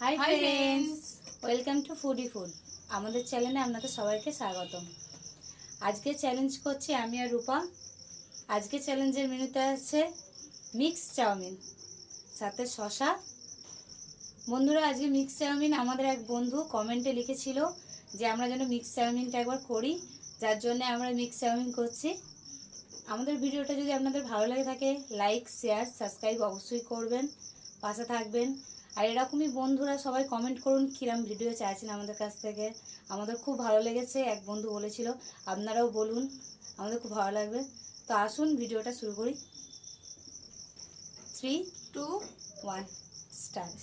Hi friends, welcome to foodie food. আমাদের চ্যানেলে আপনাদের সবাইকে স্বাগতম। আজকে চ্যালেঞ্জ করছি আমি আর রূপা। আজকে চ্যালেঞ্জের মেনুতে আছে মিক্স চাউমিন, সাথে শসা। বন্ধুরা, আজকে মিক্স চাউমিন আমাদের এক বন্ধু কমেন্টে লিখেছিল যে আমরা যেন মিক্স চাউমিনটা একবার করি, যার জন্য আমরা মিক্স চাউমিন করছি। আমাদের ভিডিওটা যদি আপনাদের ভালো লাগে থাকে, লাইক, শেয়ার, সাবস্ক্রাইব অবশ্যই করবেন, পাশে থাকবেন। আর এরকমই বন্ধুরা সবাই কমেন্ট করুন কিরম ভিডিও চাইছেন আমাদের কাছ থেকে। আমাদের খুব ভালো লেগেছে, এক বন্ধু বলেছিল, আপনারাও বলুন, আমাদের খুব ভালো লাগবে। তো আসুন ভিডিওটা শুরু করি। 3, 2, 1 স্টার্ট।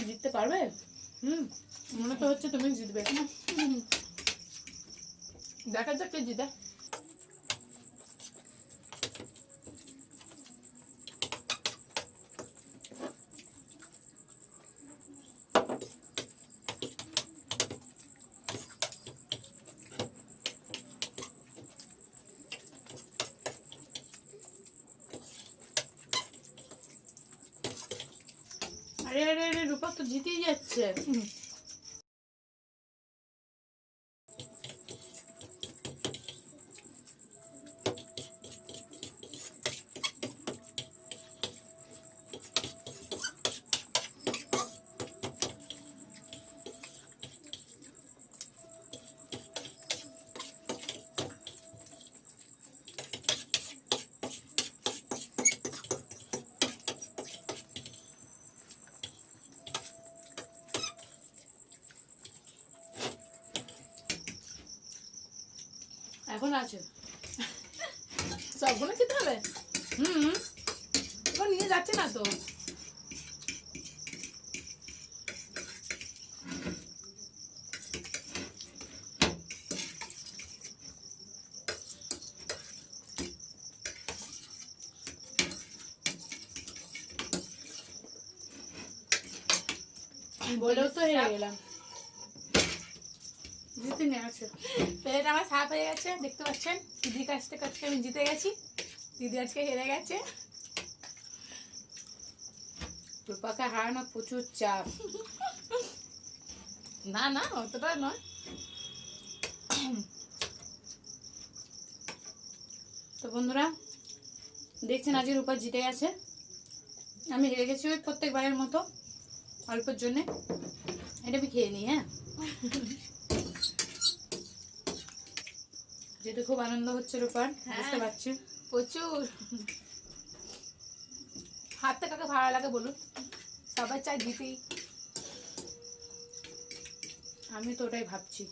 জিততে পারবে? মনে তো হচ্ছে তুমি জিতবে। দেখা যাক কে জিতে। আরে আরে আরে, রূপা তো জিতেই যাচ্ছে। এখন আছে সবগুলো খেতে হবে। এবার নিয়ে যাচ্ছে না তো। বলেও তো হেরে গেলাম। জিতে নিয়ে আছে। প্লেট আমার সাফ হয়ে গেছে, দেখতে পাচ্ছেন। দিদির কাছ থেকে আজকে আমি জিতে গেছি, দিদি আজকে হেরে গেছে। রূপাকে হারানো প্রচুর চাপ। না না, অতটা নয়। তো বন্ধুরা দেখছেন, আজকে রূপা জিতে গেছে, আমি হেরে গেছি ওই প্রত্যেকবারের মতো, অল্পের জন্যে। এটা আমি খেয়ে নিই। হ্যাঁ, যেহেতু খুব আনন্দ হচ্ছে রূপার, বুঝতে পারছি। প্রচুর। হাতে কাকে ভালো লাগে বলুন, সবাই চাই জিতেই। আমি তো ওটাই ভাবছি।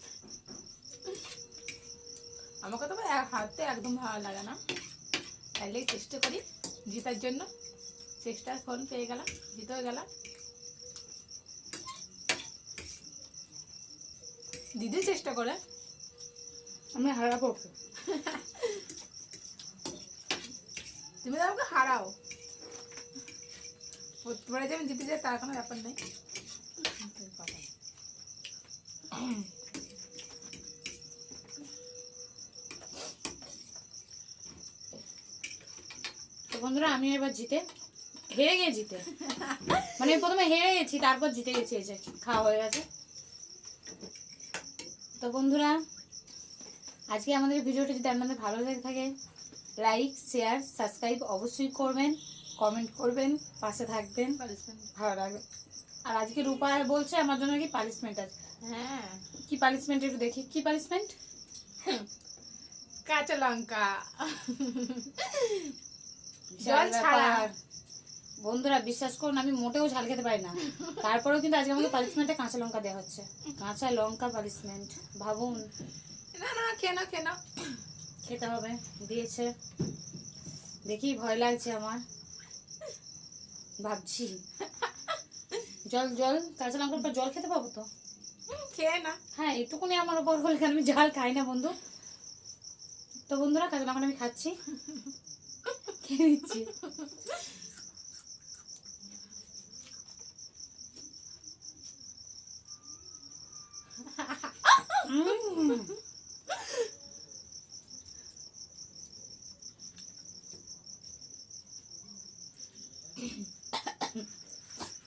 আমাকে তো হাতে একদম ভালো লাগে না, তাইলেই চেষ্টা করি জেতার জন্য। চেষ্টার ফল পেয়ে গেলাম, জিতেও গেলাম। দিদি চেষ্টা করে, আমি হারাবো ওকে। তুমি তো আমাকে হারাও। প্রতিবারে যে আমি জিতে যাই তার কোনো ব্যাপার নেই। তো বন্ধুরা আমি এবার হেরে জিতে মানে প্রথমে হেরে গেছি, তারপর জিতে গেছি। এই যে খাওয়া হয়ে গেছে। তো বন্ধুরা আজকে আমাদের ভিডিওটি যদি আপনাদের ভালো লেগে থাকে, লাইক শেয়ার সাবস্ক্রাইব অবশ্যই করবেন, কমেন্ট করবেন, পাশে থাকবেন, ভালো লাগবে। আর আজকে রূপা বলছে আমার জন্য কি পানিশমেন্ট আছে। হ্যাঁ, কি পানিশমেন্ট একটু দেখি, কি পানিশমেন্ট? কাঁচা লঙ্কা জল ছাড়া। বন্ধুরা বিশ্বাস করুন আমি মোটেও ঝাল খেতে পারি না, তারপরেও কিন্তু আজকে আমাকে পানিশমেন্টে কাঁচা লঙ্কা দেওয়া হচ্ছে। কাঁচা লঙ্কা পানিশমেন্ট, ভাবুন। না না না, খেয়ে নাও খেয়ে নাও। খেতে হবে, দিয়েছে। দেখি ভয় লাগছে আমার, ভাবছি। জল কাঁচা লঙ্কার পর জল খেতে পাবো তো? খেয়ে না। হ্যাঁ এটুকুনি আমার উপর বলে, আমি ঝাল খাই না বন্ধু। তো বন্ধুরা কাঁচা লঙ্কাটা আমি খাচ্ছি, খেয়ে নিচ্ছি।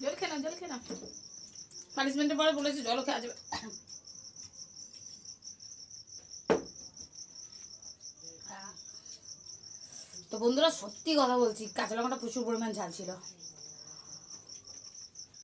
জল খেয়ে নাও, জল খেয়ে নাও। পানিশমেন্টের পরে বলেছে জলও খেয়ে যাবে। তো বন্ধুরা সত্যি কথা বলছি, কাঁচা লঙ্কাটা প্রচুর পরিমাণ ঝাল ছিল।